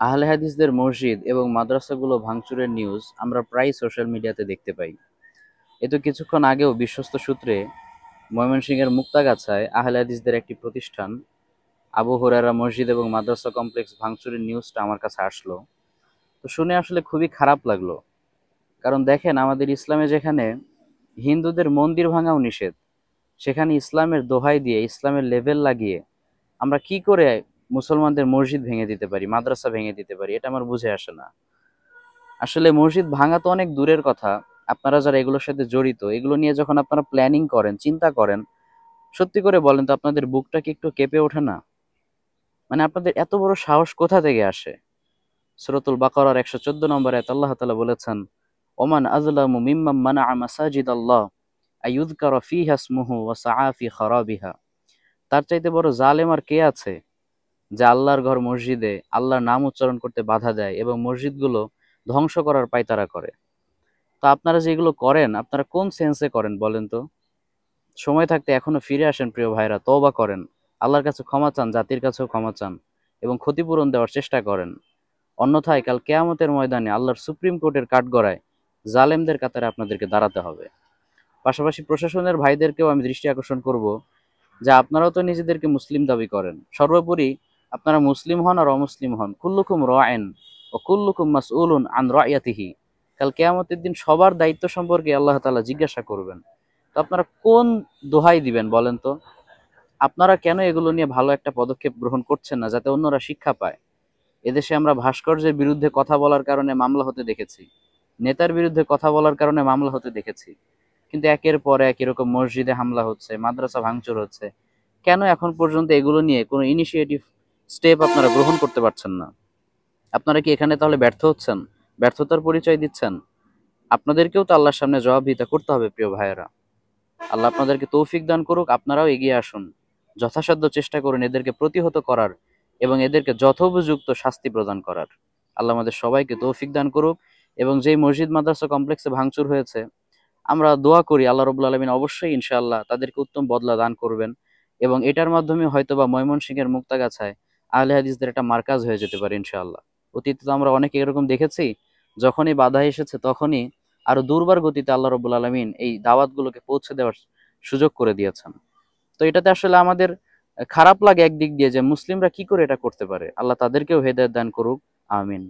আহলে হাদিসদের মসজিদ এবং মাদ্রাসাগুলো ভাঙচুরের নিউজ আমরা প্রায় সোশ্যাল মিডিয়াতে দেখতে পাই। এ তো কিছুক্ষণ আগেও বিশ্বস্ত সূত্রে ময়মনসিংহের মুক্তাগাছায় আহলে হাদিসদের একটি প্রতিষ্ঠান আবু হুরায়রা মসজিদ এবং মাদ্রাসা কমপ্লেক্স ভাঙচুরের নিউজটা আমার কাছে আসলো। তো শুনে আসলে খুবই খারাপ লাগলো। কারণ দেখেন, আমাদের ইসলামে যেখানে হিন্দুদের মন্দির ভাঙাও নিষেধ, সেখানে ইসলামের দোহাই দিয়ে, ইসলামের লেভেল লাগিয়ে আমরা কি করে মুসলমানদের মসজিদ ভেঙে দিতে পারি, মাদ্রাসা ভেঙে দিতে পারি, এটা আমার বুঝে আসে না। আসলে মসজিদ ভাঙা তো অনেক দূরের কথা, আপনারা যারা এগুলোর সাথে জড়িত, এগুলো নিয়ে যখন আপনারা প্ল্যানিং করেন, চিন্তা করেন, সত্যি করে বলেন তো আপনাদের বুকটা কি একটু কেঁপে ওঠে না? মানে আপনাদের এত বড় সাহস কোথা থেকে আসে? সূরাতুল বাকারার ১১৪ নম্বর আয়াতে আল্লাহ তাআলা বলেছেন, ওমান আযলামু মিম্মান মানাআ মাসাজিদাল্লাহ আইয়ুযকারা ফীহা ইসমুহু ওয়া সাআ ফি খারাবিহা। তার চাইতে বড় জালেম আর কে আছে, যে আল্লাহর ঘর মসজিদে আল্লাহর নাম উচ্চারণ করতে বাধা দেয় এবং মসজিদগুলো ধ্বংস করার পায়তারা করে। তো আপনারা যেগুলো করেন, আপনারা কোন সেন্সে করেন বলেন তো? সময় থাকতে এখনো ফিরে আসেন প্রিয় ভাইরা, তওবা করেন, আল্লাহর কাছে ক্ষমা চান, জাতির কাছেও ক্ষমা চান এবং ক্ষতিপূরণ দেওয়ার চেষ্টা করেন। অন্যথায় কাল কেয়ামতের ময়দানে আল্লাহর সুপ্রিম কোর্টের কাঠগড়ায় জালেমদের কাতারে আপনাদেরকে দাঁড়াতে হবে। পাশাপাশি প্রশাসনের ভাইদেরকেও আমি দৃষ্টি আকর্ষণ করব যে আপনারাও তো নিজেদেরকে মুসলিম দাবি করেন। সর্বোপরি আপনারা মুসলিম হন আর অমুসলিম হন, কুল্লুকুম রাইন ও কুল্লুকুম মাসউলুন আন রাইয়াতিহি। কাল কিয়ামতের দিন সবার দায়িত্ব সম্পর্কে আল্লাহ তাআলা জিজ্ঞাসা করবেন। তো আপনারা কোন দোহাই দিবেন বলেন তো? আপনারা কেন এগুলো নিয়ে ভালো একটা পদক্ষেপ গ্রহণ করছেন না, যাতে অন্যরা শিক্ষা পায়? এদেশে আমরা ভাস্কর্যের বিরুদ্ধে কথা বলার কারণে মামলা হতে দেখেছি, নেতার বিরুদ্ধে কথা বলার কারণে মামলা হতে দেখেছি, কিন্তু একের পর এক এরকম মসজিদে হামলা হচ্ছে, মাদ্রাসা ভাঙচুর হচ্ছে। কেন এখন পর্যন্ত এগুলো নিয়ে কোনো ইনিশিয়েটিভ স্টেপ আপনারা গ্রহণ করতে পারছেন না? আপনারা কি এখানে তাহলে ব্যর্থ হচ্ছেন, ব্যর্থতার পরিচয় দিচ্ছেন? আপনাদেরকেও তো আল্লাহর সামনে জবাবদিহিতা করতে হবে প্রিয় ভাইয়েরা। আল্লাহ আপনাদেরকে তৌফিক দান করুক, আপনারাও এগিয়ে আসুন, যথাসাধ্য চেষ্টা করুন এদেরকে প্রতিহত করার এবং এদেরকে যথোপযুক্ত শাস্তি প্রদান করার। আল্লাহ আমাদের সবাইকে তৌফিক দান করুক। এবং যেই মসজিদ মাদ্রাসা কমপ্লেক্সে ভাঙচুর হয়েছে, আমরা দোয়া করি আল্লাহ রবুল আলমিন অবশ্যই ইনশাআল্লাহ তাদেরকে উত্তম বদলা দান করবেন এবং এটার মাধ্যমে হয়তোবা ময়মনসিংহের মুক্তাগাছায় আহলে হাদিসদের একটা মার্কাজ হয়ে যেতে পারে ইনশাআল্লাহ। অতীতে তো আমরা অনেক এরকম দেখেছি, যখনই বাধা এসেছে তখনই আরো দুর্বার গতিতে আল্লাহ রবুল আলমিন এই দাওয়াতগুলোকে পৌঁছে দেওয়ার সুযোগ করে দিয়েছেন। তো এটাতে আসলে আমাদের খারাপ লাগে একদিক দিয়ে, যে মুসলিমরা কি করে এটা করতে পারে। আল্লাহ তাদেরকেও হেদায়েত দান করুক। আমিন।